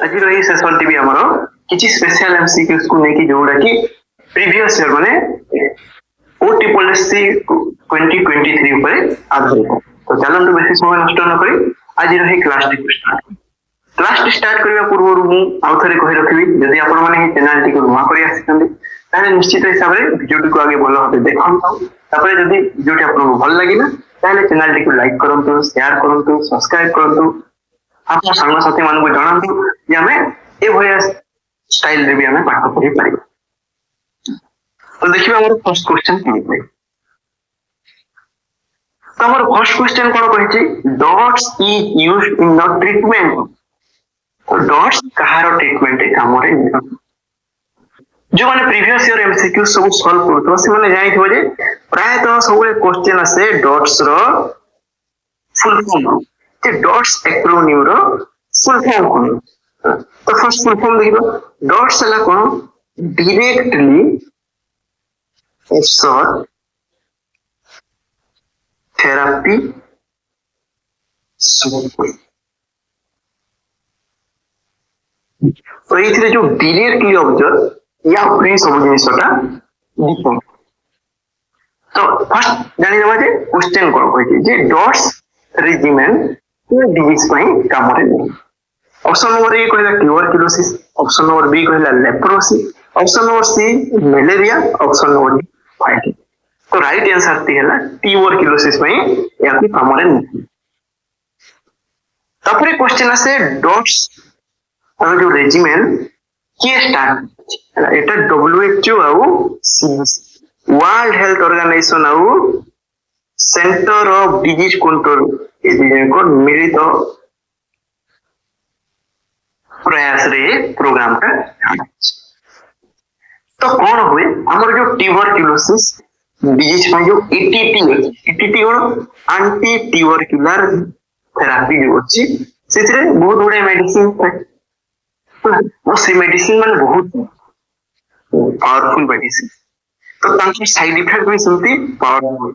आज रही session TV हमरो किछि स्पेशल एमसीक्यूज को नेकी जोड़ा कि प्रीवियस ईयर माने ओटीपीएससी 2023 ऊपर आधारित। तो चलो तो बेसी समय नष्ट न करी आज रही क्लास टी स्टार्ट करबा पूर्व मु आउथरे कहि रखिबी यदि आपण माने हे चैनल टी को नुवा करी आछिसंदी ताले निश्चित हिसाब रे वीडियो टी को आगे भलो होते देखंतु तापर यदि वीडियो टी आपन भल लागिना ताले चैनल टी को लाइक करंतु शेयर करंतु सब्सक्राइब करंतु आप सांग साथी मान को जणांतु जे हमें ए भया स्टाइल रे भी हमें पाठ पढ़ी पारिबा। तो देखिबा हमर फर्स्ट क्वेश्चन कि है। तो हमर फर्स्ट क्वेश्चन कोन कहि छी dots is used in the treatment. तो डॉट्स कहारो ट्रीटमेंट ए काम रे जो माने प्रीवियस ईयर एमसीक्यू सब सॉल्व करतो से माने जानि थबो जे प्राय तो सब क्वेश्चन आसे डॉट्स रो फुल फॉर्म ते डॉट्स एक्रोनिम रो फुल फॉर्म कोन। तो फर्स्ट फुल फॉर्म देखिबो डॉट्स हला कोन डायरेक्टली एसर थेरापी सपोर्ट। तो इथिरे जो डायरेक्टली ऑब्जर्व या फ्री सब जिनिसटा डिपेंड। तो फर्स्ट जानि दबा जे क्वेश्चन कोन कहै जे डॉट्स रेजिमेन को डिजीज पई काम रे नहीं। ऑप्शन नंबर ए कहला ट्यूबरक्यूलोसिस, ऑप्शन नंबर बी कहला leprosis, option number C malaria, option number D फाइटिंग। तो राइट आंसर ती हला ट्यूबरक्यूलोसिस पई या की काम रे नहीं। तापरे क्वेश्चन आसे डॉट्स और जो रेजिमेन के स्टार्ट एटा डब्ल्यूएचओ आउ सीडीसी वर्ल्ड हेल्थ ऑर्गेनाइजेशन आउ centre of disease control a disease को मिलित प्रयास रे प्रोग्राम का। तो कौन हुए हमर जो ट्यूबरक्यूलोसिस डिजीज में जो एटीटी और एंटी ट्यूबरक्यूलर थेरापी जो अछि सेतिरे बहुत गुडे मेडिसिन थाए वो से मेडिसिन माने बहुत पावरफुल मेडिसिन। तो तांकी साइड इफेक्ट भी सुनती पावरफुल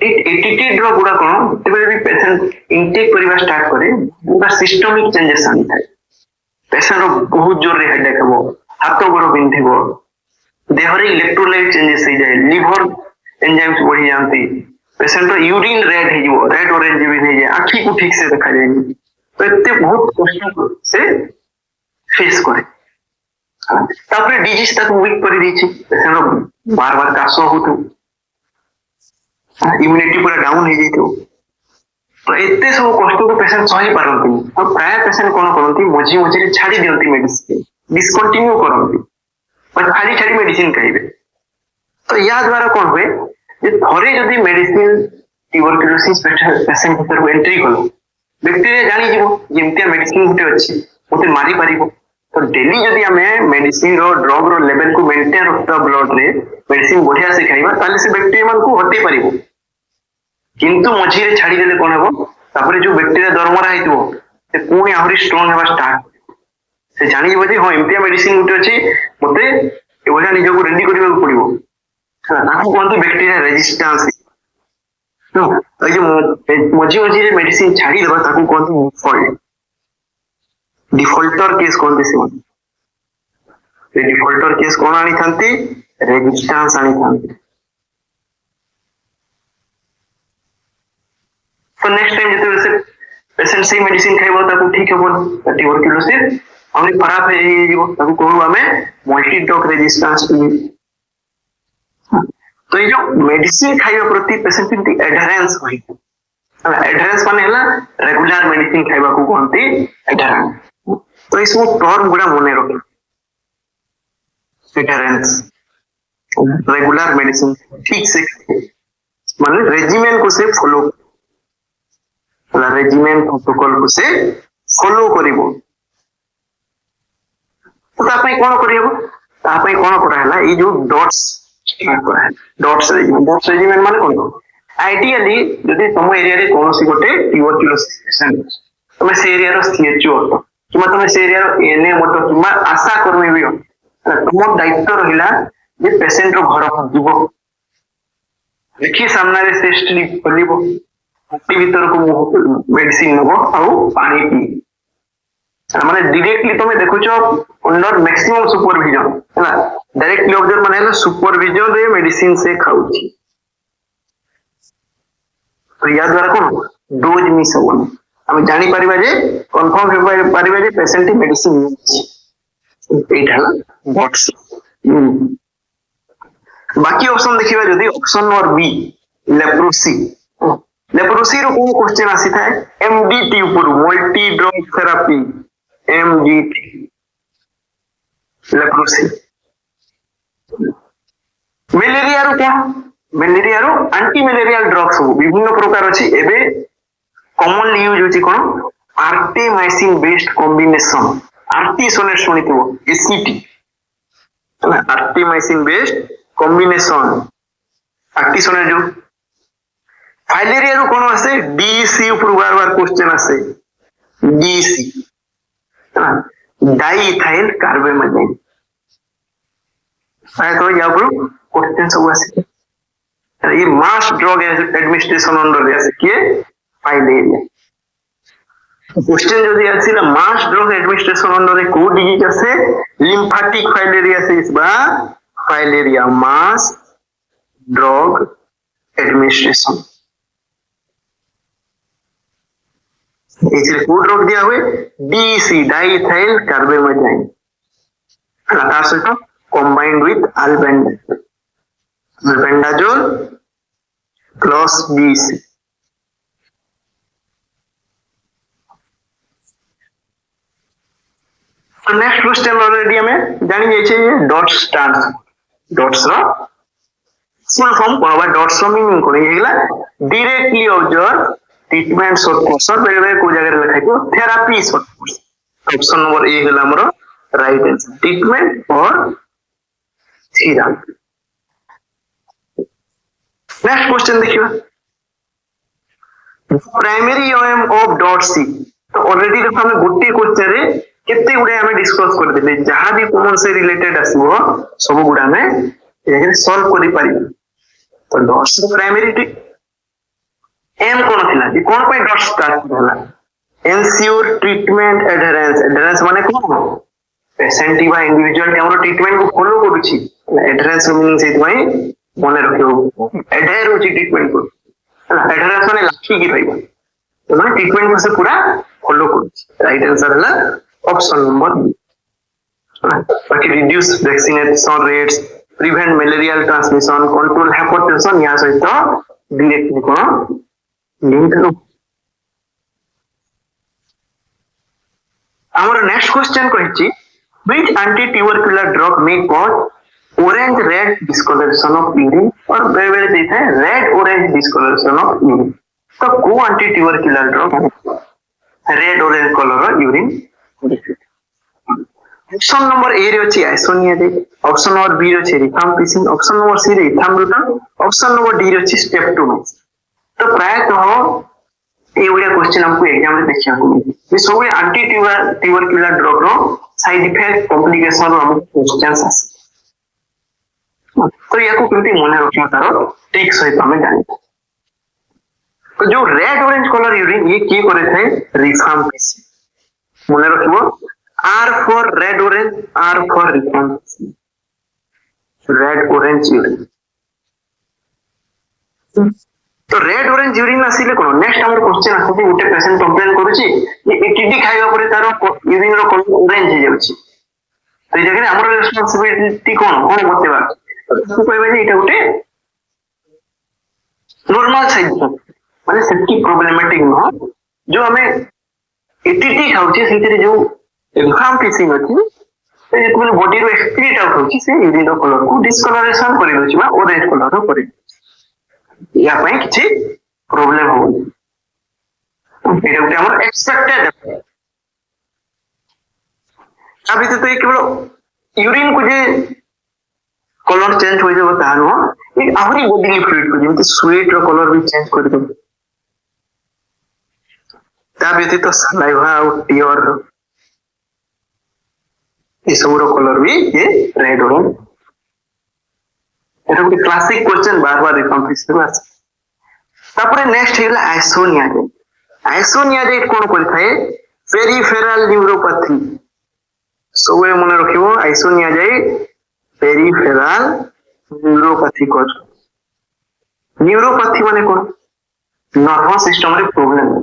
एटीटी ड्रग गुडा कोन तेबे भी पेशेंट इनटेक करिवा स्टार्ट करे पूरा सिस्टमिक चेंजेस आनी थाए। पेशेंट रो बहुत जोर रे हेडेक हेबो, हाथ गोड़ बिंधिबो, देह रे इलेक्ट्रोलाइट चेंजेस हो जाए, लिवर एंजाइम्स बढ़ी जानती, पेशेंट रो यूरिन रेड हे जिवो, रेड ऑरेंज भी हे जाए, आंखी को ठीक से देखा जाएनी। तो इतने बहुत कष्ट से फेस करे। तापरे डिजीज तक वीक कर दी छी, पेशेंट रो बार-बार कासो होतो, इम्यूनिटी पूरा डाउन हो जाइतो। तो एते सब कष्ट को पेशेंट सही पारंती। तो प्राय पेशेंट कोन करंती मझी मझी छाड़ी दियंती मेडिसिन, डिस्कंटिन्यू करंती पर खाली मेडिसिन खाइबे। तो या द्वारा कोन हुए जे थरे जदी मेडिसिन ट्यूबरक्यूलोसिस पेशेंट भीतर को एंट्री कलो बैक्टीरिया जानि जीवो जेमतिया मेडिसिन गुटे अछि ओते मारी पारिबो। तो डेली जदी हमें मेडिसिन रो ड्रग रो लेवल को मेंटेन रखता ब्लड रे मेडिसिन बढ़िया से खाइबा ताले से बैक्टीरिया मन को हटे पारिबो। किंतु मझी रे छाड़ी देले कोन हेबो तापरे जो बैक्टीरिया दरमरा हेतिबो से पुणी आहुरी स्ट्रांग हेबा स्टार्ट से जानि जीवो जे हो एमतिया मेडिसिन गुटे अछि मते एवला निजो को रेडी करिबा को पड़िबो। ताकू कोन बैक्टीरिया रेजिस्टेंस। तो ए जो मझी मझी रे मेडिसिन छाड़ी देबा ताकू कोन डिफॉल्ट डिफॉल्टर केस कोन दिसे से डिफॉल्टर केस कोन आनी थांती रेजिस्टेंस आनी थांती। तो नेक्स्ट टाइम जते से पेशेंट से मेडिसिन खाइबो ताकू ठीक हेबो ट्यूबरक्यूलोसिस हमरे खराब हे जीवो ताकू कहू हमें मल्टी ड्रग रेजिस्टेंस। तो ये जो मेडिसिन खाइबा प्रति पेशेंट की एडहेरेंस होई एडहेरेंस माने हला रेगुलर मेडिसिन खाइबा को कहंती एडहेरेंस। तो इसमें टर्म गुडा मने रखो एडहेरेंस रेगुलर मेडिसिन ठीक से माने रेजिमेन को से फॉलो हला रेजिमेन प्रोटोकॉल को से फॉलो करिवो। तो तापई कोन करिवो तापई कोन करा हला ई जो डॉट्स डॉट्स रेजिमेन माने कोन आइडियली यदि तुम एरिया रे कोनोसी गोटे ट्यूबरक्यूलोसिस पेशेंट तुम से एरिया रो सीएचओ हो कि तुम से एरिया रो एनए मोटो कि आशा कर्मी भी हो तुम दायित्व रहिला जे पेशेंट रो घर को जीवो देखि सामने रे से स्ट्रिप खोलिबो हाथी भीतर को मेडिसिन नबो आउ पानी पी माने डायरेक्टली तुम देखुछ अंडर मैक्सिमम सुपरविजन है डायरेक्टली ऑब्जर्व माने सुपरविजन रे मेडिसिन से खाउची तो या द्वारा कोन डोज मिस होवन हम जानि परिबा जे कंफर्म हे परिबा जे पेशेंट मेडिसिन एटा हला बॉट्स बाकी ऑप्शन देखिबा जदी option number B leprosy leprosy रो कोन क्वेश्चन आसी थाए एमडीटी ऊपर multi drug therapy MDT leprosy malaria रो क्या मलेरिया रो एंटी मलेरियल ड्रग्स विभिन्न प्रकार अछि एबे कॉमनली यूज होची कोन आर्टेमाइसिन बेस्ड कॉम्बिनेशन आरटी सोने सुनितो एसीटी है आर्टेमाइसिन बेस्ड कॉम्बिनेशन आरटी सोने जो फाइलेरिया रो कोन आसे डीसी ऊपर बार बार क्वेश्चन आसे डीसी है डाइइथाइल कार्बामेटाइन तो या पर क्वेश्चन सब आसे ये मास ड्रग एडमिनिस्ट्रेशन अंडर आसे के फाइलेरिया क्वेश्चन जो दिया आसी मास ड्रग एडमिनिस्ट्रेशन अंडर को डिजीज आसे लिम्फेटिक फाइलेरिया से इस बार फाइलेरिया मास ड्रग एडमिनिस्ट्रेशन इसलिए फूड ड्रग दिया हुए डीसी डाइइथाइल कार्बामेटाइन तार सहित combined with albendazole plus DC next question already हमें जानी जाय छै डॉट्स स्टार्स डॉट्स रो फुल फॉर्म कोबा डॉट्स रो मीनिंग कोन हेला directly observe treatment short course बेले को जगह लिखा है therapy short course option number ए हेला हमरो राइट आंसर ट्रीटमेंट और थेरेपी नेक्स्ट क्वेश्चन देखियो primary aim of dot C तो ऑलरेडी देखो हमें गोटे क्वेश्चन रे केते गुडे हमें डिस्कस कर देले जहां भी कॉमन से रिलेटेड आसीबो सब गुडा में एगे सॉल्व करि पारि तो डॉट्स प्राइमरी एम कोन थिला कि कोन पे डॉट स्टार्ट होला एंश्योर ट्रीटमेंट एडहेरेंस एडहेरेंस माने कोन पेशेंट बा इंडिविजुअल के हमरो ट्रीटमेंट को फॉलो करूची एडहेरेंस मीनिंग से भाई मने रखियो एडहेर होची ट्रीटमेंट को एडहेरेंस माने लाठी की रहइबा तो माने ट्रीटमेंट को से पूरा फॉलो करूची राइट आंसर हला ऑप्शन नंबर बी बाकी reduce vaccination rates prevent malarial transmission control hypertension या सहित डायरेक्टली कोन लिंक नो हमर नेक्स्ट क्वेश्चन कहिछि which anti tubercular drug may cause orange red discolouration of urine और वेरे वेरे देता है red orange discolouration of urine तो को anti tubercular drug red orange colour urine option number A रे अछि आइसोनियाजेट ऑप्शन नंबर बी रे अछि रिफाम्पिसिन ऑप्शन नंबर सी रे इथाम्ब्यूटान ऑप्शन नंबर डी रे अछि स्ट्रेप्टोमाइसिन तो प्राय तो ए उडा क्वेश्चन हमको एग्जाम में देखिया को ये सब एंटी ट्यूबरकुलर ड्रग रो साइड इफेक्ट कॉम्प्लिकेशन रो हमको क्वेश्चंस आसे तो याको केमती मने रखियो तारो ठीक सहित हमें जानि तो जो रेड ऑरेंज कलर यूरिन ये के करे थे रिफाम्पिसिन मने रखिबो R for red orange, R for rifampicin. Red orange urine. तो रेड ऑरेंज यूरिन आसीले कोन नेक्स्ट हमर क्वेश्चन आछे उटे पेशेंट कंप्लेन करूची जे एटीडी खाइबा परे तारो यूरिन रो कलर ऑरेंज हो जाउची तो ए जगह हमर रिस्पांसिबिलिटी कोन बतेबा तो कहबे जे एटा उटे नॉर्मल साइड माने सेटकी प्रॉब्लमेटिक न जो हमें एटीडी खाउची सेतिर जो रिफाम्पिसिन अछि से जेतबे बॉडी रो एक्सक्रीट आउट होची से यूरिन रो कलर को डिस्कलरेशन करि दोची बा ऑरेंज कलर रो करि या पई किछि प्रॉब्लम हो एटा उटे हमर एक्सपेक्टेड अभी तो ये केवल यूरिन को जे कलर चेंज हो जाबो तानो एक आहुरी बॉडी फ्लूइड को जेमति स्वेट रो कलर भी चेंज करि दो ता व्यतीत सलाइवा और टीयर ये सब कलर भी ये रेड ऑरेंज एटा एक क्लासिक क्वेश्चन बार-बार रिकम्पिस आस तापरे नेक्स्ट हेला आइसोनियाजेट कोन करि थाए पेरिफेराल न्यूरोपैथी सब मन रखिबो आइसोनियाजाइड पेरिफेराल न्यूरोपैथी कोज न्यूरोपैथी माने कोन नर्वस सिस्टम रे प्रॉब्लम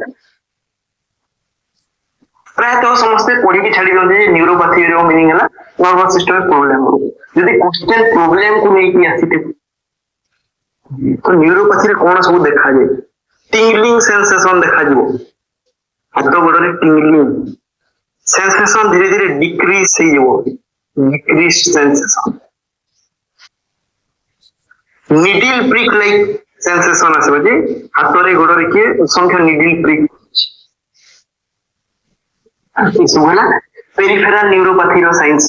प्रायतः समस्ते पढ़ी के छाड़ी दे न्यूरोपैथी रो मीनिंग है नर्वस सिस्टम रे प्रॉब्लम यदि क्वेश्चन प्रॉब्लम को लेके आसीते तो न्यूरोपैथी रे कोन सब देखा जाय टिंगलिंग सेंसेशन देखा जिवो हाथ गोड़ रे टिंगलिंग सेंसेशन धीरे धीरे डिक्रीज हो जिवो decrease sensation needle prick like sensation आसे जे हाथ रे गोड़ रे के असंख्य निडल प्रिक इसु होला पेरिफेरल न्यूरोपैथी रो साइंस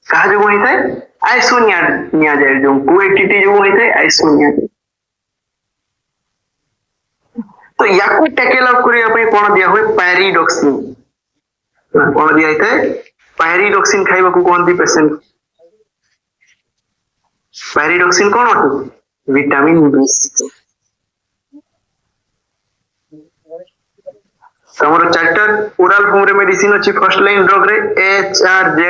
कहा जो होता है आइसोनिया निया जाए जो कोएटिटी जो होता है आइसोनिया तो याकू टेकल अप करिया पे कोन दिया होय पैरिडॉक्सिन कोन दिया होता है पैरिडॉक्सिन खाइबा को कोन दी पेशेंट पैरिडॉक्सिन कोन होतो विटामिन B6 हमर चैप्टर ओरल फॉर्म रे मेडिसिन अछि फर्स्ट लाइन ड्रग रे HRZ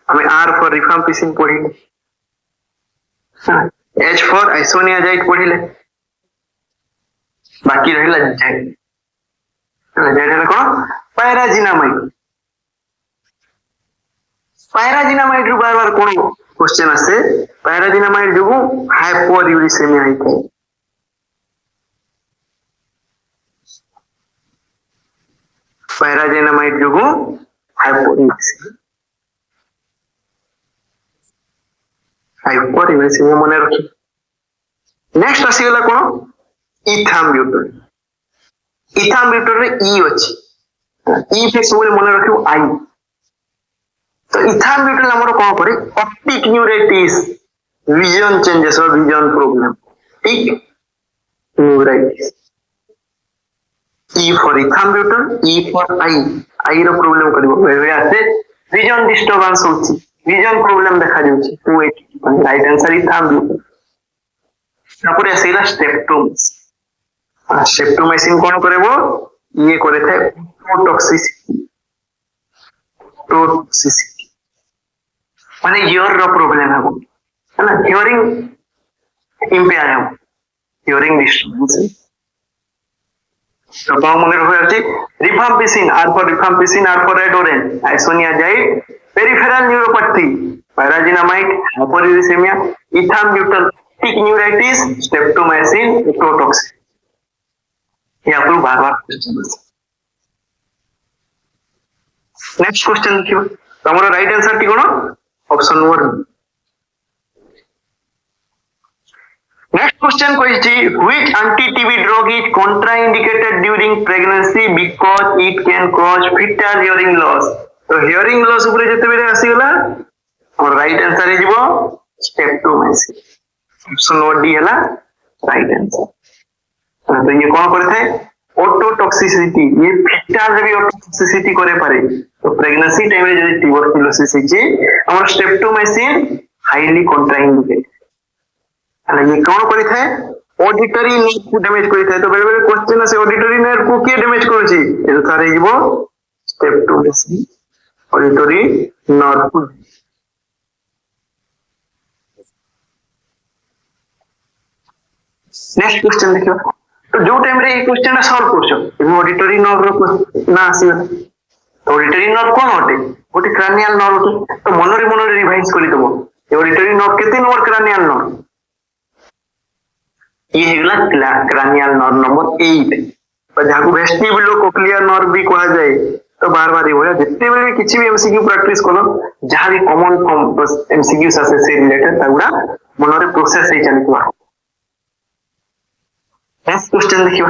हमें R फॉर रिफाम्पिसिन पढ़िले H फॉर आइसोनियाजाइड पढ़िले बाकी रहिला Z Z कोन पैराजिनामाइड पैराजिनामाइड बार बार कोन क्वेश्चन आसे पैराजिनामाइड जो हाइपोयूरिसेमिया है पैराजिनामाइड जो हाइपोयूरिसेमिया हाइपोयूरिसेमिया मन रखी नेक्स्ट आसीगला कोन इथाम्ब्यूटल रे ई अछि ई पे सब मन रखियो आई तो इथाम्ब्यूटल हमरो कोन करे ऑप्टिक न्यूराइटिस विजन चेंजेस और विजन प्रॉब्लम ठीक neuritis E for ethambutol E for eye रो प्रॉब्लम करबो वे आसे विजन डिस्टरबेंस होची विजन प्रॉब्लम देखा जाउची कोएट राइट आंसर इथाम्ब्यूटल तापर आसेला स्ट्रेप्टोमाइसिन कोन करबो ये करे थे टॉक्सिसिटी माने हियर रो प्रॉब्लम है ना हियरिंग इंपेयर है हियरिंग डिस्टरबेंस तो पाव मन रहो अछि rifampicin R for red orange isoniazid peripheral neuropathy pyrazinamide hypouricemia ethambutol टिक न्यूराइटिस स्ट्रेप्टोमाइसिन टॉक्सिसिटी ये आप लोग बार-बार क्वेश्चन नेक्स्ट क्वेश्चन देखियो हमरो राइट आंसर की कोन ऑप्शन नंबर नेक्स्ट क्वेश्चन कहछि which anti TB drug is contraindicated during pregnancy because it can cause fetal hearing loss तो हियरिंग लॉस ऊपर जते बेले आसी गला और राइट आंसर हिजबो स्ट्रेप्टोमाइसिन ऑप्शन नंबर डी हला राइट आंसर तो ये कौन करते हैं ऑटोटॉक्सिसिटी ये फिटाल भी ऑटोटॉक्सिसिटी करे पारे तो प्रेगनेंसी टाइम रे जदी ट्यूबरकुलोसिस जे हमर स्ट्रेप्टोमाइसिन हाईली कॉन्ट्राइंडिकेटेड अला ये कौन करते हैं ऑडिटरी नर्व को डैमेज करते हैं तो बेले बेले क्वेश्चन से ऑडिटरी नर्व को के डैमेज करछि ए तो तारे हिबो streptomycin auditory nerve next question देखियो तो जो टाइम रे क्वेश्चन सॉल्व करछो ऑडिटरी नर्व ना आसी ऑडिटरी नर्व कोन होते गोटे क्रानियल नर्व तो मनरे रिवाइज करि दबो ऑडिटरी नर्व केते नंबर क्रानियल नर्व ये हेगला क्रानियल नर्व नंबर 8 पर जाको वेस्टिबुलो कोक्लियर नर्व भी कहा जाए तो बार-बार होया जत्ते बेले किछि भी एमसीक्यू प्रैक्टिस करो जहां भी कॉमन फॉर्म एमसीक्यू से रिलेटेड ताउडा मनरे प्रोसेस हे चलतवा नेक्स्ट क्वेश्चन देखियो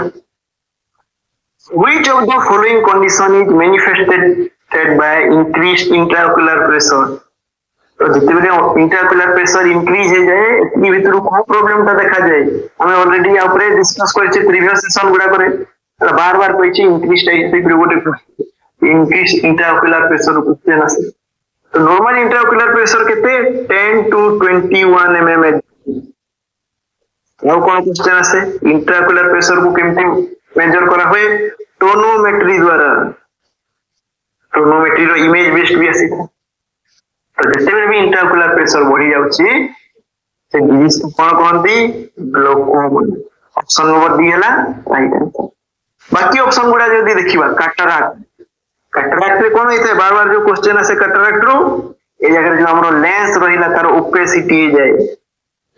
which of the following condition is manifested by increased intraocular pressure तो जितने भी इंट्राओकुलर प्रेशर इंक्रीज हो जाए इतनी भीतर को प्रॉब्लम ता देखा जाए हमें ऑलरेडी या ऊपर डिस्कस करछे प्रीवियस सेशन गुडा करे बार-बार कहछि इंक्रीज टाइप पे गोटे इंक्रीज इंट्राओकुलर प्रेशर क्वेश्चन आसे तो नॉर्मल इंट्राओकुलर प्रेशर केते 10 to 21 mm और कौन क्वेश्चन आसे इंट्राओकुलर प्रेशर को केमते मेजर करा होय टोनोमेट्री द्वारा टोनोमेट्री रो इमेज बेस्ड भी आसी था तो जैसे भी इंट्राओकुलर प्रेशर बढ़ी जाउची से डिजीज को कोन कहंती ग्लूकोमा ऑप्शन नंबर डी हला राइट आंसर बाकी ऑप्शन गुडा जदी देखिबा कैटराक्ट कैटराक्ट रे कोन होइते बार बार जो क्वेश्चन आसे कैटराक्ट रो ए जगह जो हमरो लेंस रहिला तार ओपेसिटी जाए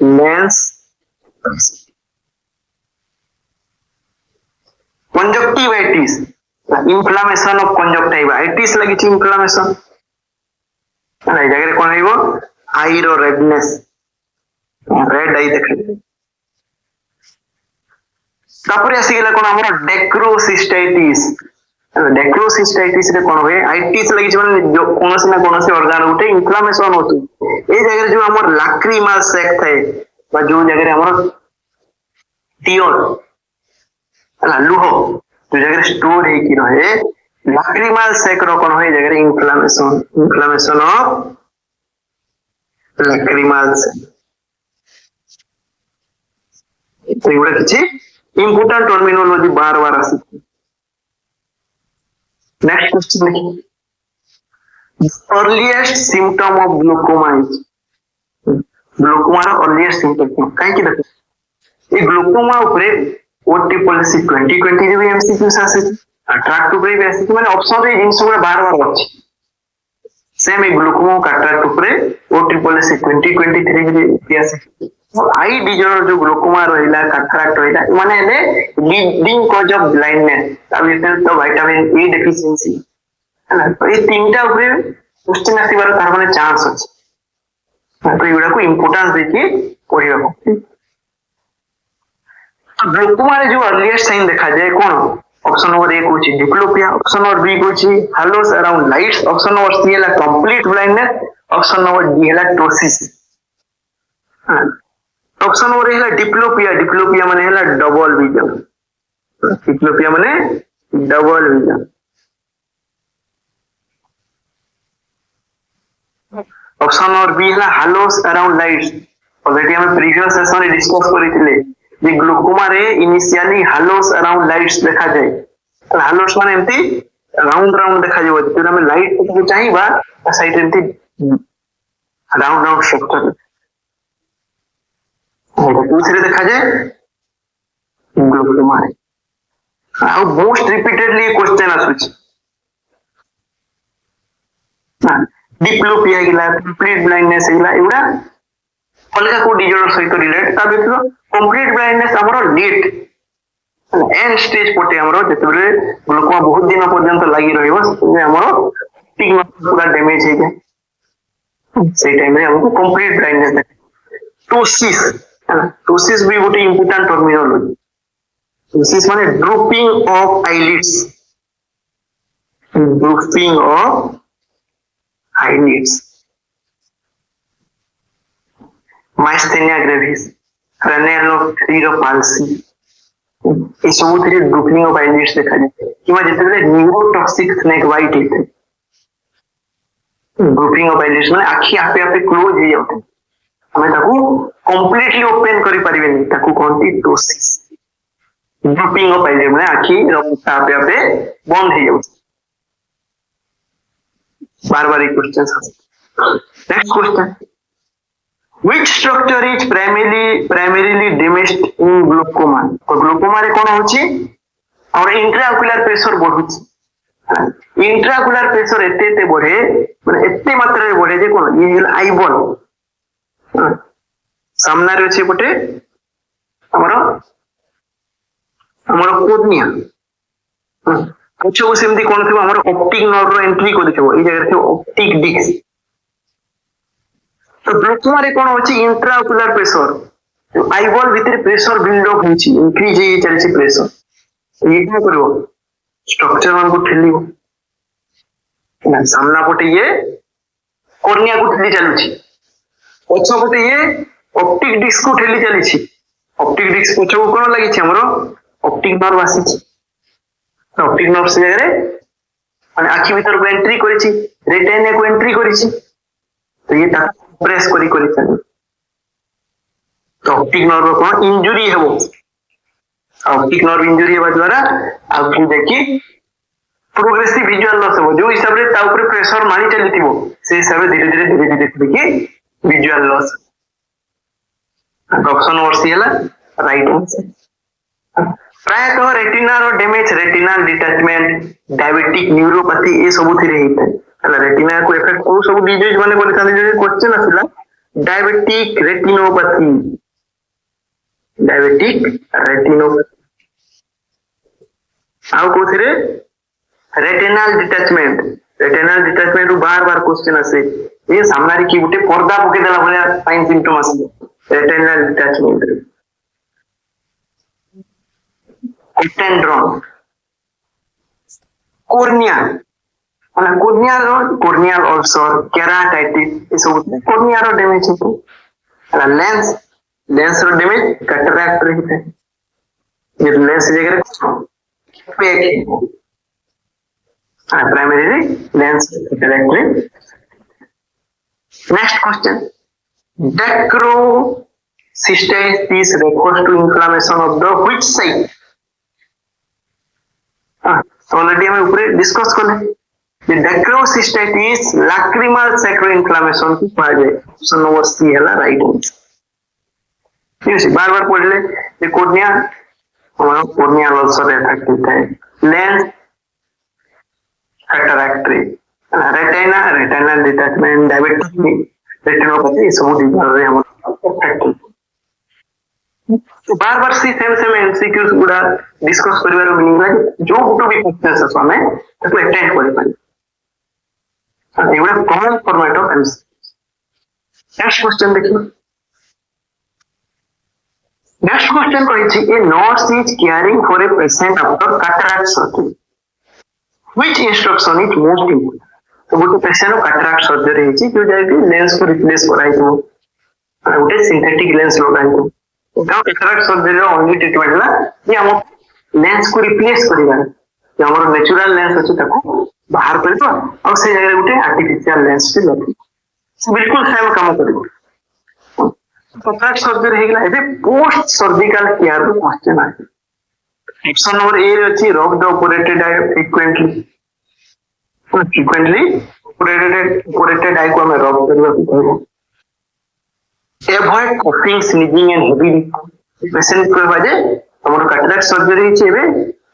lens conjunctivitis inflammation of conjunctivitis लगी छी इन्फ्लेमेशन ए जगह कोन होइबो आई रो रेडनेस रेड आई देखा तापर आसी गेला कोन हमर डेक्रोसिस्टाइटिस रे कोन होय आइटिस लगी माने जो कोनोसी ना कोनोसी ऑर्गन उठे इन्फ्लेमेशन होतु ए जगह जो हमर लाक्रिमल सैक थाए बा जो जगह हमर टियोर हला लुहो जो जगह स्टोर है कि रहे लाक्रिमल सैक रो कोन होय जगह इन्फ्लेमेशन ऑफ लाक्रिमल सैक तो एगुड़ा किछि इंपोर्टेंट टर्मिनोलॉजी बार बार आसी नेक्स्ट क्वेश्चन देखिए earliest symptom of glaucoma is glaucoma रो अर्लीएस्ट सिम्पटम काई कि देखो ए ग्लूकोमा ऊपर ओटी पॉलिसी 2020 रे भी एमसीक्यू आसी ट्रैक टू भी आसी माने ऑप्शन रे जिंस गुड़ा बार बार अछि सेम ए ग्लूकोमा का ट्रैक ऊपर ओटी पॉलिसी 2023 रे भी आसी आई डिजॉर्डर जो ग्लूकोमा रहिला कैटराक्ट रहिला माने ले लीडिंग कॉज ऑफ ब्लाइंडनेस अब इसे तो विटामिन ए डेफिशिएंसी है तो ये तीनटा ऊपर क्वेश्चन आसीबार तार माने चांस अछि तो एगुडा को इंपोर्टेंस देखि पढिबा को ग्लूकोमा रे जो अर्लीएस्ट साइन देखा जाए कोन ऑप्शन नंबर 1 होची डिप्लोपिया ऑप्शन नंबर बी होची halos around lights option number C हला complete blindness option number D हला टोसिस ऑप्शन नंबर हला डिप्लोपिया माने हला डबल विजन डिप्लोपिया माने double vision option number B हला हालोस अराउंड लाइट्स ऑलरेडी हम previous session में डिस्कस करिथिले जे ग्लूकोमा रे इनिशियली हालोस अराउंड लाइट्स देखा जाए तो हालोस माने एम्ति राउंड राउंड देखा जाय तो हम लाइट को चाहिबा साइड एम्ति राउंड राउंड स्ट्रक्चर दूसरे देखा जाए ग्लूकोमा रे आ मोस्ट रिपीटेडली क्वेश्चन आसुच डिप्लोपिया गिला कंप्लीट ब्लाइंडनेस गिला एउडा अलगा को डिजॉर्डर सहित रिलेट ता देखो कंप्लीट ब्लाइंडनेस हमरो नीट एंड स्टेज पोटे हमरो जेतबे ग्लूकोमा बहुत दिन पर्यंत लागि रहइबो जे हमरो ऑप्टिक नर्व पूरा डैमेज हे जाय से टाइम रे हमको कंप्लीट ब्लाइंडनेस टोसिस भी गोटे इंपोर्टेंट टर्मिनोलॉजी टोसिस माने drooping of eyelids myasthenia gravis क्रेनियलो पाल्सी ए सब थरे ड्रूपिंग ऑफ आईलिड्स देखा जाय किबा जेतेबे न्यूरोटॉक्सिक स्नेक बाइट हेते ड्रूपिंग ऑफ आईलिड्स माने आखी आपे आपे क्लोज हो जाउते हमें ताकू कंप्लीटली ओपन करि परिबेनी ताकू कोनती टोसिस ड्रूपिंग ऑफ आईलिड माने आखी रक्ता आपे आपे बंद हो जाउते बार बार question next question Which structure is primarily damaged in glaucoma? तो ग्लूकोमा रे कोन होची और इंट्राओकुलर प्रेशर बढ़ुची इंट्राओकुलर प्रेशर एते बढ़े माने एते मात्रा रे बढ़े जे कोन ये आईबॉल सामना रे अछि पटे हमर कोर्निया पछो सेमती कोन थिबो हमर ऑप्टिक नर्व रो एंट्री को देखबो ई जगह थे ऑप्टिक डिस्क तो ग्लूकोमा रे कोन होची इंट्राओकुलर प्रेशर आईबॉल भीतर प्रेशर बिल्डअप होची इंक्रीज हे चलछि प्रेशर ये क्या करबो स्ट्रक्चर मान को ठेलिबो ना सामना पटे ये कोर्निया को ठेली चलुछि पछो पटे ये ऑप्टिक डिस्क को ठेली चलिछि ऑप्टिक डिस्क पछो कोन लागि छै हमरो ऑप्टिक नर्व आसी छै ऑप्टिक नर्व से जगह माने आखि भीतर को एंट्री करिछि रेटिना को एंट्री करिछि तो ये ता प्रेस करी चले तो ऑप्टिक नर्व को इंजुरी हेबो ऑप्टिक नर्व इंजुरी हेबा द्वारा आगु देखि प्रोग्रेसिव विजुअल लॉस हो जो हिसाब रे ता ऊपर प्रेशर मारी चलीथिबो से हिसाब रे धीरे धीरे देखि visual loss option number C हला राइट आंसर प्रायतः रेटिनार damage retinal detachment diabetic neuropathy ए सब थिरे हेता हला रेटिना को इफेक्ट को सब डिजीज माने बोले खाली जे क्वेश्चन आसिला डायबिटिक रेटिनोपैथी आउ कोथिरे रेटिनल डिटैचमेंट रु बार बार क्वेश्चन आसे ये सामने रे की गुटे पर्दा पके देला भलिया साइन सिम्पटम आसे रेटिनल डिटैचमेंट एटेंड्रॉन कोर्नियल अल्सर केराटाइटिस ये सब कोर्निया रो डैमेज होतो हला लेंस रो डैमेज कैटरैक्ट रही है ये लेंस जगह पे primarily lens cataract. Next question. Dacryocystitis refers to inflammation of the which side? So already हम ऊपर डिस्कस कर ले. The dacryocystitis lacrimal sacral inflammation की कहा जाए. Option number C है ला right answer. ठीक है बार बार पढ़ ले. ये कोर्निया हमारा कोर्निया अल्सर इफेक्ट होता है. Lens cataract retinal detachment diabetic retinopathy सब डिजीज रे हम इफेक्ट तो बार बार सी सेम एमसीक्यूज गुडा डिस्कस करिवार मीनिंग है जो गुटो भी क्वेश्चन से हमें ताको अटेंड करि पानी एगुडा common format of MCQ next question देखिए नेक्स्ट क्वेश्चन कहिछि a nurse is caring for a patient after cataract surgery which instruction is most important तो गोटे पेशेंट कैटरैक्ट सर्जरी है जो जाय कि लेंस को रिप्लेस कराई दो गोटे सिंथेटिक लेंस लगाई दो गांव कैटरैक्ट सर्जरी रो ओनली ट्रीटमेंट ला ये हम लेंस को रिप्लेस करिबा जे हमर नेचुरल लेंस अछि ताको बाहर कर दो और से जगह गोटे आर्टिफिशियल लेंस से लगे बिल्कुल सेम काम करिबो कैटरैक्ट सर्जरी हेगला एबे पोस्ट सर्जिकल केयर रो क्वेश्चन आछि ऑप्शन नंबर ए रे अछि rub the operated eye frequently operated eye को हम रब करबा कहबो avoid coughing sneezing and heavy patient को बाजे हमर कैटरैक्ट सर्जरी छै एबे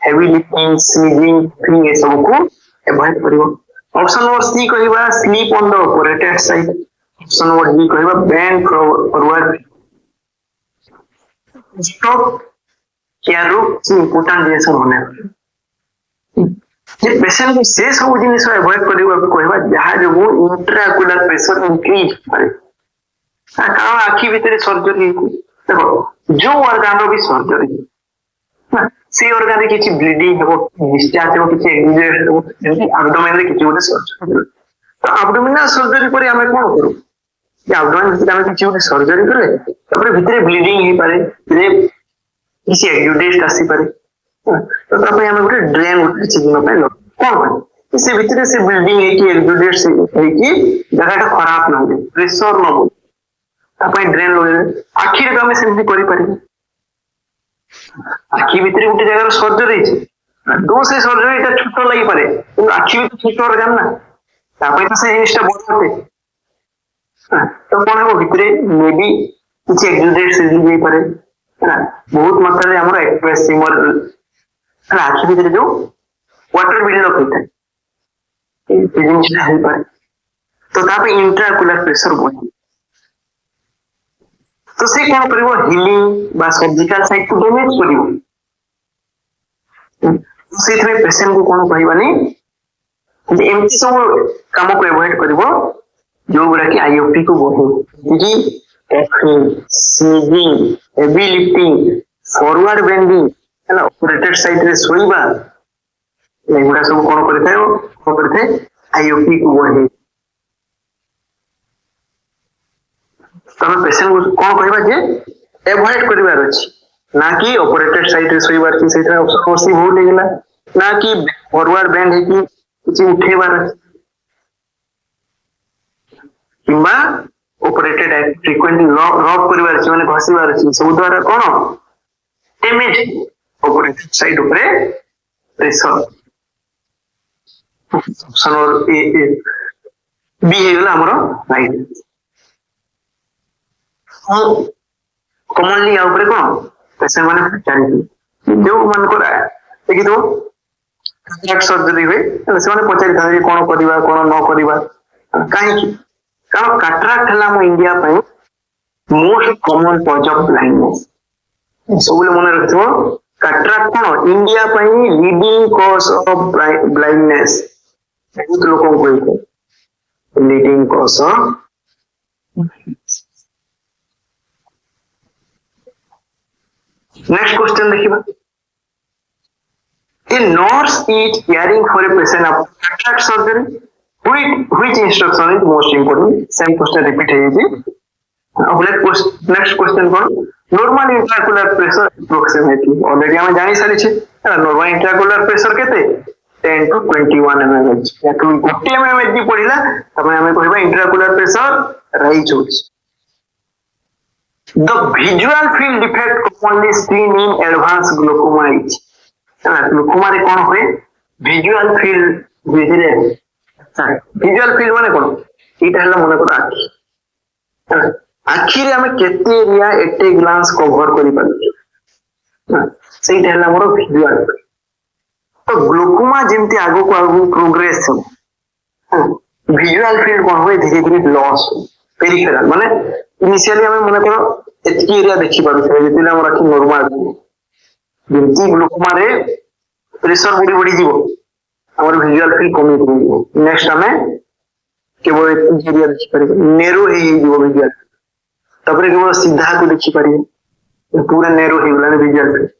हेवी लिफ्टिंग स्नीजिंग कफिंग ए सब को एवॉइड करिवो ऑप्शन नंबर सी कहबा sleep on the operated side option number D कहबा बेंड फॉरवर्ड स्टॉप क्या रूप से इंपोर्टेंट रिएक्शन होने जे पेशेंट को से सब जिनिस अवॉइड करिवा कहबा जहां जो वो इंट्राकुलर प्रेशर इंक्रीज करे कारण आखि भीतर सर्जरी देखो जो ऑर्गन रो भी सर्जरी से ऑर्गन रे किछि ब्लीडिंग हो डिस्चार्ज हो किछि एक्सुडेट हो एमति एब्डोमेन रे किछि होते सर्जरी तो एब्डोमिनल सर्जरी पर हमें कोन करू जे एब्डोमेन भीतर हमें किछि होते सर्जरी करे तापर भीतर ब्लीडिंग ही पारे किसी एक्सुडेट आसी पारे तो तापर हमें गोटे ड्रेन उठे चिकन पे लो कोन इसे भीतर से बिल्डिंग है कि एक्सुडेट से है कि जगहटा खराब ना हो प्रेशर न हो तापर ड्रेन लो आखि रे हमें सेमति करि पारे आखि भीतर गोटे जगह सर्जरी छै दो से सर्जरी ता छोटो लागि पारे কিন্তু आखि भीतर छोटो ऑर्गन ना तापर तो से जिनिसटा बड़ होते तो कोन हो भीतर मे बी किछि एक्सुडेट से जाई पारे बहुत मात्रा रे हमर एक्सप्रेसिमर आखि भीतर जो वाटर बिल्डअप होता है ये जिनिसटा हेल्प पारे तो तापर इंट्राकुलर प्रेशर बढ़ी तो से कोन करिवो हीलिंग बा सर्जिकल साइट को डैमेज करिवो से थरे पेशेंट को कोन कहबानी जे एमती सब काम को अवॉइड करिवो जो गुडा कि आईओपी को बढ़े जी coughing sneezing heavy lifting forward bending हला ऑपरेटेड साइड रे सोइबा एगुडा सब कोन करथे आईओपी को बढ़े तमे पेशेंट को कोन कहबा जे अवॉइड करिवार अछि ना कि ऑपरेटेड साइड रे सोइबार कि सेटा ऑप्शन सी हो लेगला ना कि फॉरवर्ड बेंड है कि कुछ उठेबार अछि किबा ऑपरेटेड है फ्रीक्वेंटली रब करिवार अछि माने घसीबार अछि सब द्वारा कोन डैमेज ऑपरेटिंग साइड ऊपर प्रेशर ऑप्शन और ए बी हे गला हमरो राइट कॉमनली आ ऊपर कोन पेशेंट माने पचारि जो मन को देखि दो कैटरेक्ट सर्जरी हुए से माने पचारि था कोन करबा कोन न करबा काहे कारण कैटरेक्ट हला हम इंडिया पे most common cause of blindness सब मन रखो कैटरेक्ट कोन इंडिया पे लीडिंग कॉज ऑफ ब्लाइंडनेस बहुत लोगों को leading cause of next question देखिबा a nurse is caring for a patient after cataract surgery which instruction is most important same question repeat है जी अब next question कौन normal intraocular pressure approximately already हम जानी सारी छे normal intraocular pressure केते 10 to 21 mmHg या तो 40 mmHg पड़िला तमे हमें कहबा intraocular pressure राइज होछ the visual field defect commonly seen in advanced glaucoma is glaucoma रे कोन होय visual field बुझिले visual field माने कोन इटा हला मने को आखि आखि रे हम केते एरिया एटे ग्लांस कवर करि पारि सेटा हला मोर visual तो ग्लूकोमा जेमती आगो को आगो प्रोग्रेस visual field कोन होय धीरे धीरे लॉस पेरिफेरल माने इनिशियली हमें मने करो एतकी एरिया देखि पारु से जेतिला हमर आखि नॉर्मल जेमती ग्लूकोमा रे प्रेशर बड़ी बड़ी जीवो हमर विजुअल फील्ड कमी जीवो नेक्स्ट हमें केवल एतकी एरिया देखि पारि नेरो हे जीवो विजुअल तबरे केवल सीधा को देखि पारि पूरा नेरो हे गला विजुअल फील्ड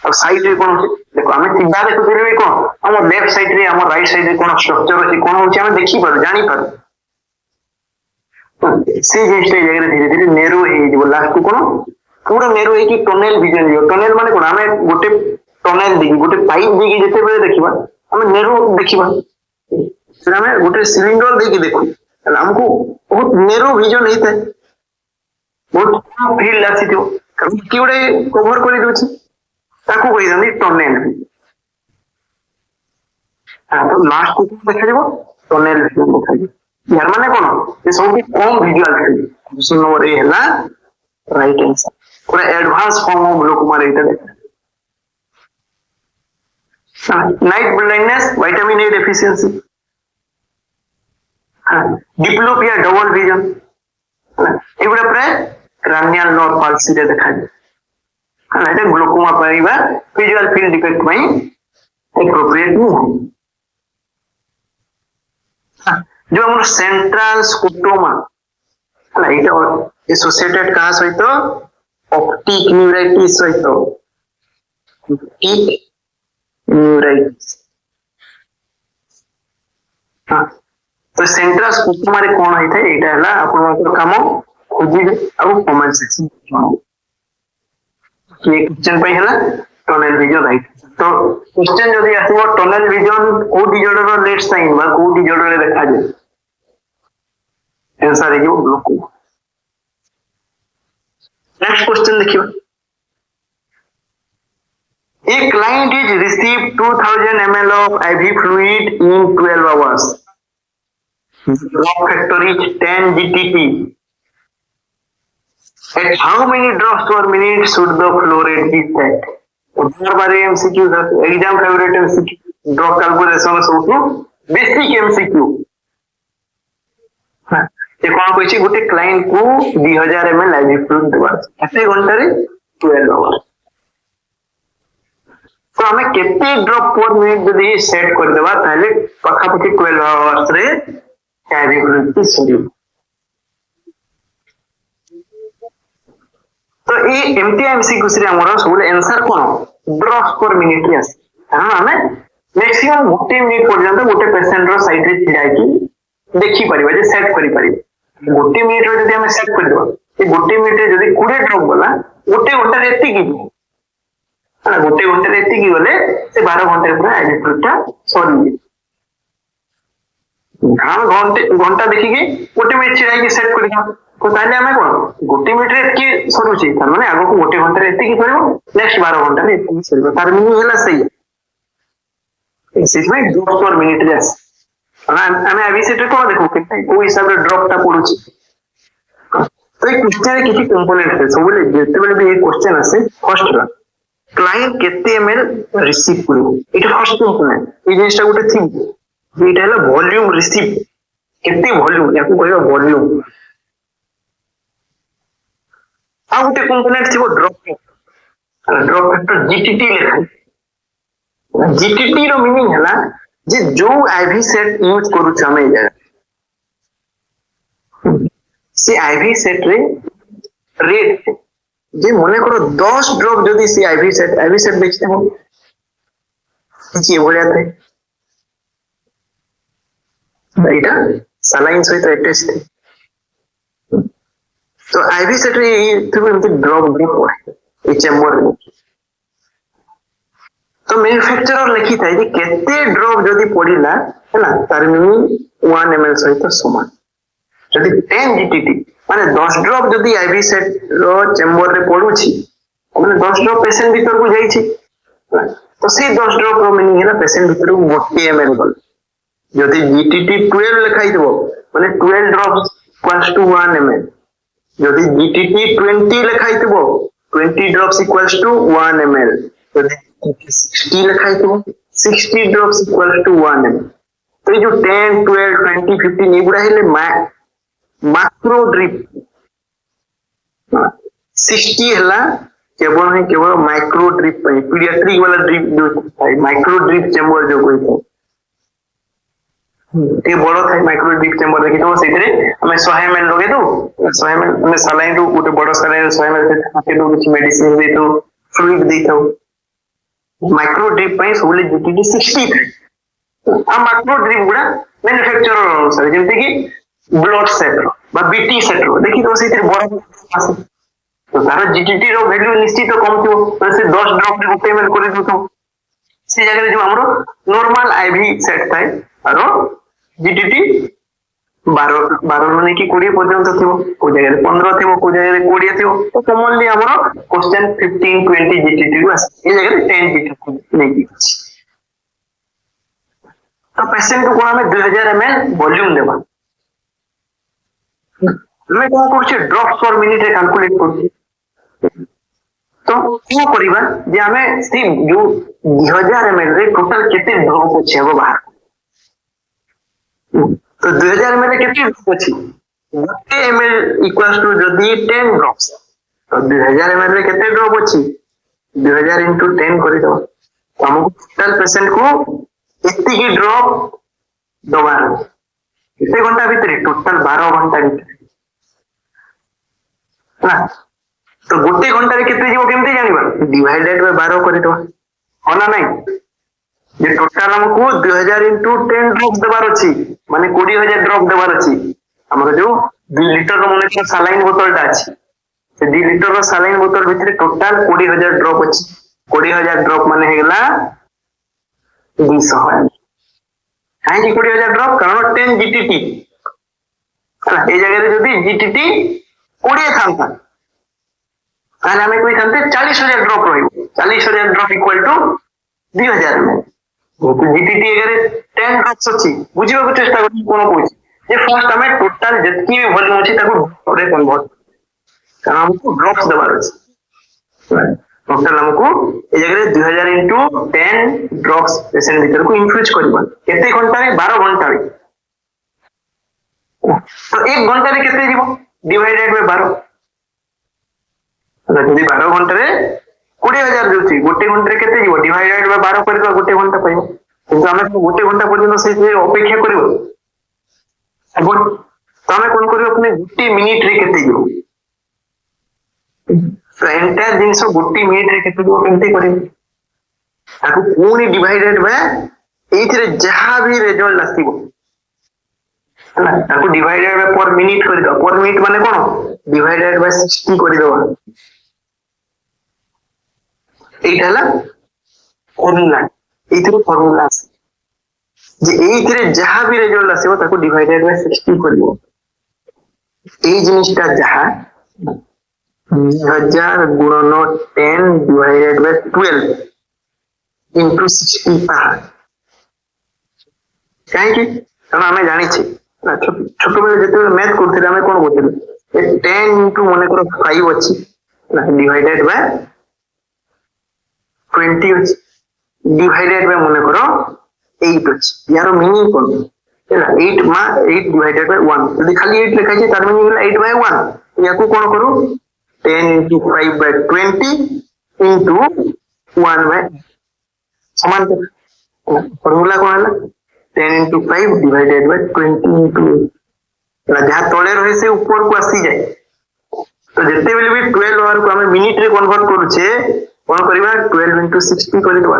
और साइड रे कोन देखो हमें सीधा देखो फिर कोन हमर लेफ्ट साइड रे हमर राइट साइड रे कोन स्ट्रक्चर अछि कोन होछि हमें देखि पारु जानि पारु से जिसटे जगह धीरे धीरे नेरो हे जीवो लास्ट को कोन पूरा नेरो हे कि टनल विजन जीवो टनल माने कोन हमें गोटे टनल देखि गोटे पाइप देखि जेते बेले देखिबा हमें नेरो देखिबा फिर हमें गोटे सिलिंडर देखि देखु हमको बहुत नेरो विजन हेते बहुत कम फील्ड आसी थियो कारण कि गोटे कवर करि दोछि ताको कहि दनी टनल तो लास्ट को देखा जेबो टनल विजन देखा जेबो यार माने कोन ये सब कम visual field question number A हला राइट आंसर पूरा एडवांस फॉर्म ऑफ ग्लूकोमा रेटा देखा night blindness vitamin A deficiency diplopia double vision एगुडा प्राय क्रानियल नर्व पाल्सी रे देखा जाय हां एटा ग्लूकोमा पाइबा विजुअल फील्ड डिफेक्ट में एप्रोप्रिएट नहीं जो हमर सेंट्रल स्कोटोमा हला एटा एसोसिएटेड का सहित ऑप्टिक न्यूराइटिस सहित ऑप्टिक न्यूराइटिस हां तो सेंट्रल स्कोटोमा रे कोन होई थाए एटा हला आपन काम खोजिबे आ कमेंट सेक्शन ये क्वेश्चन पे हला टनल विजन राइट तो क्वेश्चन जदी आसीबो टनल विजन को डिजॉर्डर रो लेट साइन बा को डिजॉर्डर रे देखा जाय आंसर है जो ग्लूकोमा नेक्स्ट क्वेश्चन देखियो a client is received 2000 ml of IV fluid in 12 hours drop factor is 10 GTP at how many drops per minute should the flow rate be set बार बार MCQ exam favourite MCQ drop calculation सबटू basic MCQ हां ये कोन कहछि गुटे client को 2000 ml IV fluid देबा केते घंटा रे 12 आवर तो हमें केते ड्रॉप पर मिनिट जदी सेट कर देबा ताले पखा पखी 12 आवर्स रे आईवी फ्लूइड की सरी तो ये एमटी एमसीक्यू से हमर सब आंसर कोन ड्रॉप पर मिनिट रे आसी हां हमें मैक्सिमम गुटे मिनिट पर्यंत गुटे पेशेंट रो साइड रे छिड़ा की देखि परिबा जे सेट करि परिबा गोटे मिनिट रे जदी हम सेट कर देबा ए गोटे मिनिट रे जदी 20 ड्रॉप गला गोटे घंटा रे एति की हां गोटे घंटा रे एति की गले से 12 घंटा रे पूरा एडिटरटा सॉरी हां घंटा देखि के गोटे मिनिट छिड़ा की सेट कर दिया तो ताले आमे कोन गोटे मिनिट रे एतकी सरुची तार माने आगो को गोटे घंटा रे एतकी परबो नेक्स्ट 12 घंटा रे एतकी सरबो तार मीनिंग होला सही सिस्टम ड्रॉप पर मिनिट रे आस आमे अभी से तो देखो कितना को हिसाब रे ड्रॉप ता पडुची तो एक क्वेश्चन रे किछि कंपोनेंट है सब बोले जेते बेले भी एक क्वेश्चन आसे फर्स्ट ला क्लाइंट केते एमएल रिसीव करू इट फर्स्ट कंपोनेंट ई जिनिसटा गोटे थी इटा हला वॉल्यूम रिसीव केते वॉल्यूम याको कहबा वॉल्यूम आ गोटे कंपोनेंट थिबो ड्रॉप फैक्टर जीटीटी लेखा जीटीटी रो मीनिंग हला जे जो आईवी सेट यूज करू छमे जाय से आईवी सेट रे रेट जे मने करो 10 ड्रॉप जदी से आईवी सेट बेचते हो जे बोलिया थे एटा सलाइन सहित अटैच थे तो आईवी सेट रे तुम ड्रॉप पड़े ए चेंबर रे तो मैन्युफैक्चरर लिखी था जे केते ड्रॉप जदी पड़िला हैला तार मीनिंग 1 ml सहित समान जदी 10 जीटीटी माने 10 ड्रॉप जदी आईवी सेट रो चेंबर रे पडुची माने 10 ड्रॉप पेशेंट भीतर को जाईची तो से 10 ड्रॉप रो मीनिंग है पेशेंट भीतर को 1 ml गल जदी जीटीटी 12 लिखाई देबो माने 12 ड्रॉप इक्वल्स टू 1 ml जदी जीटीटी 20 लिखाई देबो 20 ड्रॉप्स इक्वल्स टू 1 ml जदी 60 लिखाई देबो 60 ड्रॉप्स इक्वल्स टू 1 ml तो ये जो 10 12 20 15 ये गुडा हेले माइक्रो ड्रिप 60 हला केवल माइक्रो ड्रिप पीडियाट्रिक वाला ड्रिप जो माइक्रो ड्रिप चेंबर जो कोई ये बड़ो था माइक्रो ड्रिप चेंबर देखि तो सेतरे हमें 100 ml लगे तो 100 ml हमें सलाइन दो गोटे बड़ो सलाइन 100 ml से खाके दो कुछ मेडिसिन दे तो फ्लूइड दे तो माइक्रो ड्रिप पे सोले जीटीटी 60 था आ माइक्रो ड्रिप गुडा मैन्युफैक्चरर अनुसार जेंति कि ब्लड सेट बा बीटी सेट देखि तो सेतरे बड़ो आसे तो तार जीटीटी रो वैल्यू निश्चित कम थियो तो से 10 ड्रॉप रे गोटे ml कर दो तो से जगह रे जो हमरो नॉर्मल आईवी सेट थाए आरो जीटीटी 12 माने कि 20 पर्यंत थियो को जगह रे 15 थियो को जगह रे 20 थियो तो कॉमनली हमरो क्वेश्चन 15 20 जीटीटी को आसे ए जगह रे 10 जीटीटी नै कि तो पेशेंट को कोना में 2000 ml वॉल्यूम देबा मैं क्या करछे ड्रॉप्स पर मिनिट रे कैलकुलेट करछी तो क्या करिबा जे हमें सिर्फ जो 2000 ml रे टोटल केते ड्रॉप अछि हो बाहर तो 2000 ml रे केते ड्रॉप अछि 1 ml इक्वल्स टू जदी 10 ड्रॉप्स तो 2000 ml रे केते ड्रॉप अछि 2000 into 10 करि दो हम टोटल पेशेंट को इतनी की ड्रॉप दोबारा कितने घंटा भीतर टोटल 12 घंटा भीतर ना तो गोटे घंटा रे केते जीवो केमते जानिबा डिवाइडेड बाय 12 करि दो होला नाही जे टोटल हमको 2000 into 10 ड्रॉप देबार अछि माने 20000 ड्रॉप देबार अछि हमर जो 2 लीटर रो माने सलाइन बोतलटा अछि से 2 लीटर रो सलाइन बोतल भीतर टोटल 20000 ड्रॉप अछि 20000 ड्रॉप माने हेगला 200 काहे कि 20000 ड्रॉप कारण 10 जीटीटी हला ए जगह रे जदी जीटीटी 20 थांता ताले हमें कोई थांते 40000 ड्रॉप रहिबो 40000 ड्रॉप इक्वल टू 2000 ml तो जीटीटी अगर 10 ड्रॉप्स अछि बुझिबा को चेष्टा करू कोन कोइ जे फर्स्ट हमें टोटल जतकी भी वॉल्यूम अछि ताको रे कन्वर्ट कारण हमको ड्रॉप्स देबार अछि टोटल हमको ए जगह 2000 into 10 ड्रॉप्स पेशेंट भीतर को इन्फ्यूज करबा केते घंटा रे 12 घंटा रे तो 1 घंटा रे केते जीवो डिवाइडेड बाय 12 जदी 12 घंटा रे 20000 जोछि गोटे घंटा रे केते जीवो डिवाइडेड बाय 12 करबा गोटे घंटा पाइबो किंतु हमें गोटे घंटा पर्यंत से अपेक्षा करिवो अब तो हमें कोन करिवो अपने गोटे मिनिट रे केते जीवो तो एंटायर जिंस गोटे मिनिट रे केते जीवो केमते करिवो ताको पूरी डिवाइडेड बाय एथिरे जहां भी रिजल्ट आसीबो हला ताको डिवाइडेड बाय पर मिनिट कर दो पर मिनिट माने कोन डिवाइडेड बाय 60 कर दो एटा हला फॉर्मूला एथिरे फॉर्मूला जे एथिरे जहां भी रिजल्ट आसीबो ताको डिवाइडेड बाय 60 कर दो এই জিনিসটা যাহা 2000 গুণন 10 ডিভাইডেড বাই 12 ইন্টু 60 তাহা କାହିଁକି କାରଣ ଆମେ ଜାଣିଛେ ଛୋଟବେଳେ ଯେତେବେଳେ ମ୍ୟାଥ କରୁଥିଲେ ଆମେ କଣ କରୁଥିଲେ 10 ଇଣ୍ଟୁ ମନେକର 5 ଅଛି ଡିଭାଇଡେଡ ବାଇ 20 ଅଛି ଡିଭାଇଡେଡ ବାଇ ମନେକର 8 ଅଛି यार ମିନିଂ କଣ ହେଲା 8 ଡିଭାଇଡେଡ ବାଇ 1 ଯଦି ଖାଲି 8 ଲେଖା ଅଛି ତାର ମିନିଂ ହେଲା 8 ବାଇ 1 ୟାକୁ କଣ କରୁ 10 into 5 by 20 into 1 by समान फॉर्मूला कौन है 10 into 5 divided by 20 into जहाँ तले रहे से ऊपर को आसी जाए तो जितने बेले भी 12 आवर को हमें मिनिट रे कन्वर्ट करूछे कौन करबा 12 into 60 कर देबा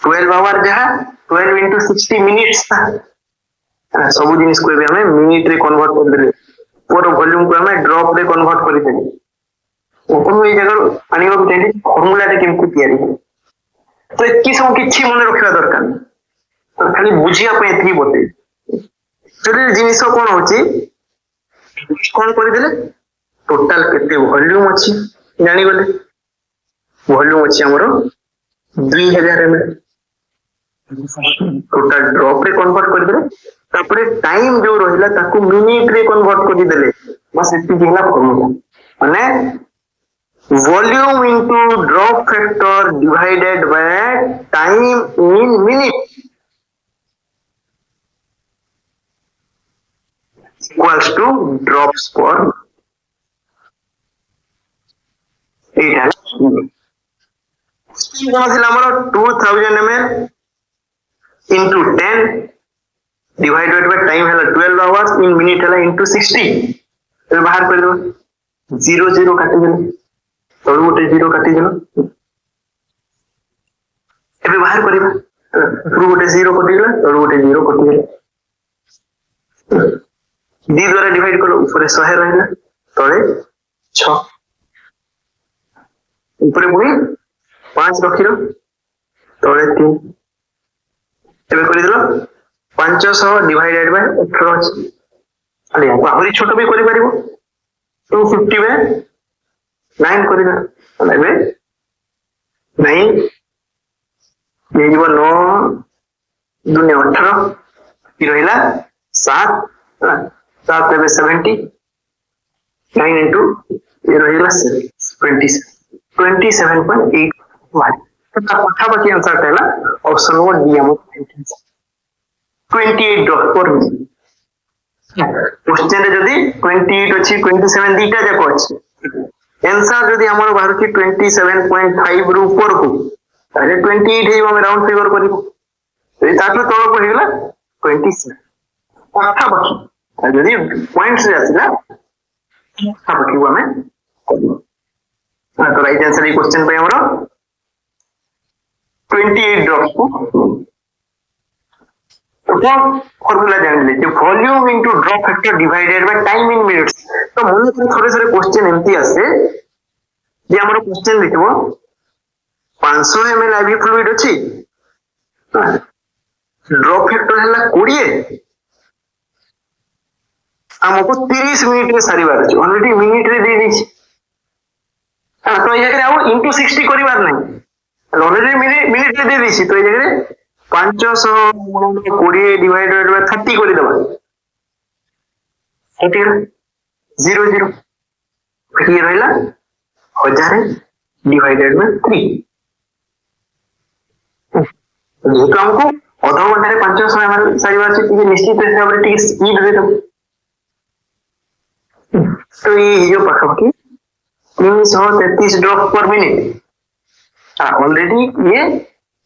12 आवर जहाँ 12 into 60 मिनिट्स था सब जिनिस को हमें मिनिट रे कन्वर्ट कर देले पूरा वॉल्यूम को हमें ड्रॉप रे कन्वर्ट कर देले ओपन में जगह आनिबा को चाहिए फार्मूला रे केमती तैयारी तो एतकी सब किछि मने रखिबा दरकार खाली बुझिया पे एतकी बते जदि जिनिस कोन होची कोन करि देले टोटल केते वॉल्यूम अछि जानि गले वॉल्यूम अछि हमरो 2000 ml टोटल ड्रॉप रे कन्वर्ट कर देले तापरे टाइम जो रहिला ताकू मिनिट रे कन्वर्ट कर देले बस एतकी होला फॉर्मूला माने volume into drop factor divided by time in minute equals to drops per minute 2000 ml into 10 divided by time है 12 hours in minute है into 60 बाहर कर दो 0 0 काट दो तळु गोटे 0 काटी देलो एबे बाहर करिबा थ्रू गोटे 0 कटि गेला तळु गोटे 0 कटि गेला डी द्वारा डिवाइड करो ऊपर 100 रहला तळे 6 ऊपर पुनी 5 रखिरो तळे 3 एबे करि देलो 500 डिवाइडेड बाय 18 अछि अले आहुरी छोट भी करि परिबो 250 बाय 9 करिना लाइबे 9 ये जीव 9 दुनिया 18 की रहिला 7 7 पे 70 9 into ये रहिला 27.8 तो पाठा बाकी आंसर कहला ऑप्शन 1 डी हम 28 डॉट पर क्वेश्चन रे जदी 28 अछि 27 दीटा जाको अछि आंसर जदी हमर बाहर की 27.5 रु ऊपर को ताले 28 हे हम राउंड फिगर करिबो ए तातो तळ को हेला 27 पाठा बाकी जदी पॉइंट्स रे आसिला पाठा बाकी हमें करिबो तो राइट आंसर ई क्वेश्चन पे हमरो 28 ड्रॉप्स को तो फॉर्मूला जान ले volume into drop factor divided by time in minutes तो मन को थोड़े सारे क्वेश्चन एमती आसे जे हमरो क्वेश्चन लिखबो 500 ml आईवी फ्लूइड अछि ड्रॉप फैक्टर हला 20 हमको 30 मिनिट में सारीबार अछि ऑलरेडी मिनिट रे दे दी हां तो ये करे आउ इनटू 60 करिबार नै ऑलरेडी मिनिट रे दे दी तो ये करे 500 20 डिवाइडेड बाय 30 कर देबा 0 0 ये रहला 1000 डिवाइडेड बाय 3 जेतो हमको आधा घंटा रे 500 ml सारीबा छै कि निश्चित हिसाब रे टी स्पीड दे दो तो ये जो पाखा की 333 ड्रॉप पर मिनट ऑलरेडी ये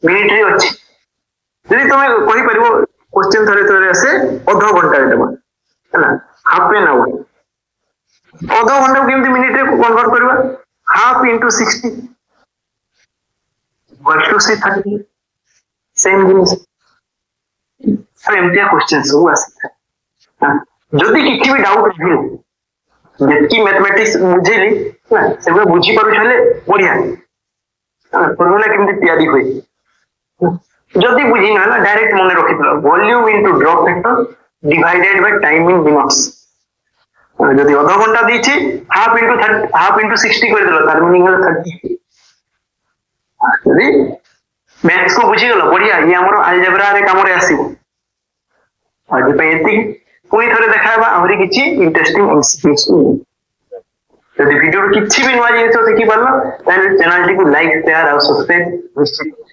मिनिट रे अछि यदि तुम कहि परिबो क्वेश्चन थरे थरे आसे आधा घंटा रे देबा हैना हाफ एन आवर आधा घंटा केमति मिनिट रे कन्वर्ट करबा half into 60 equal to 30 same जिनिस सो एमतिया क्वेश्चन सब आसे जदि किछि भी डाउट रहल जेतकी मैथमेटिक्स बुझेली ना सेबे बुझी पारु छले बढ़िया फॉर्मूला केमति तैयारी होई जदि बुझी ना डायरेक्ट मन रखि दो volume into drop factor divided by time in minutes ଯଦି ଅଧ ଘଣ୍ଟା ଦେଇଛି ହାଫ ଇଣ୍ଟୁ 60 କରିଦେଲ ତାର ମିନିଂ ହେଲା 30। ଯଦି ମ୍ୟାଥ୍ସ କୁ ବୁଝିଗଲ ବଢିଆ, ଇଏ ଆମର ଆଲଜେବ୍ରାରେ କାମରେ ଆସିବ। ଆଜି ପାଇଁ ଏତିକି, ପୁଣି ଥରେ ଦେଖା ହେବା ଆହୁରି କିଛି ଇଣ୍ଟରେଷ୍ଟିଂ ଏମସିକ୍ୟୁଜ। ଯଦି ଭିଡିଓରୁ କିଛି ବି ନୂଆ ଜିନିଷ ଶିଖିପାରିଲ ତାହେଲେ ଚ୍ୟାନେଲଟିକୁ ଲାଇକ୍ ସେୟାର ଆଉ ସବସ୍କ୍ରାଇବ ନିଶ୍ଚିତ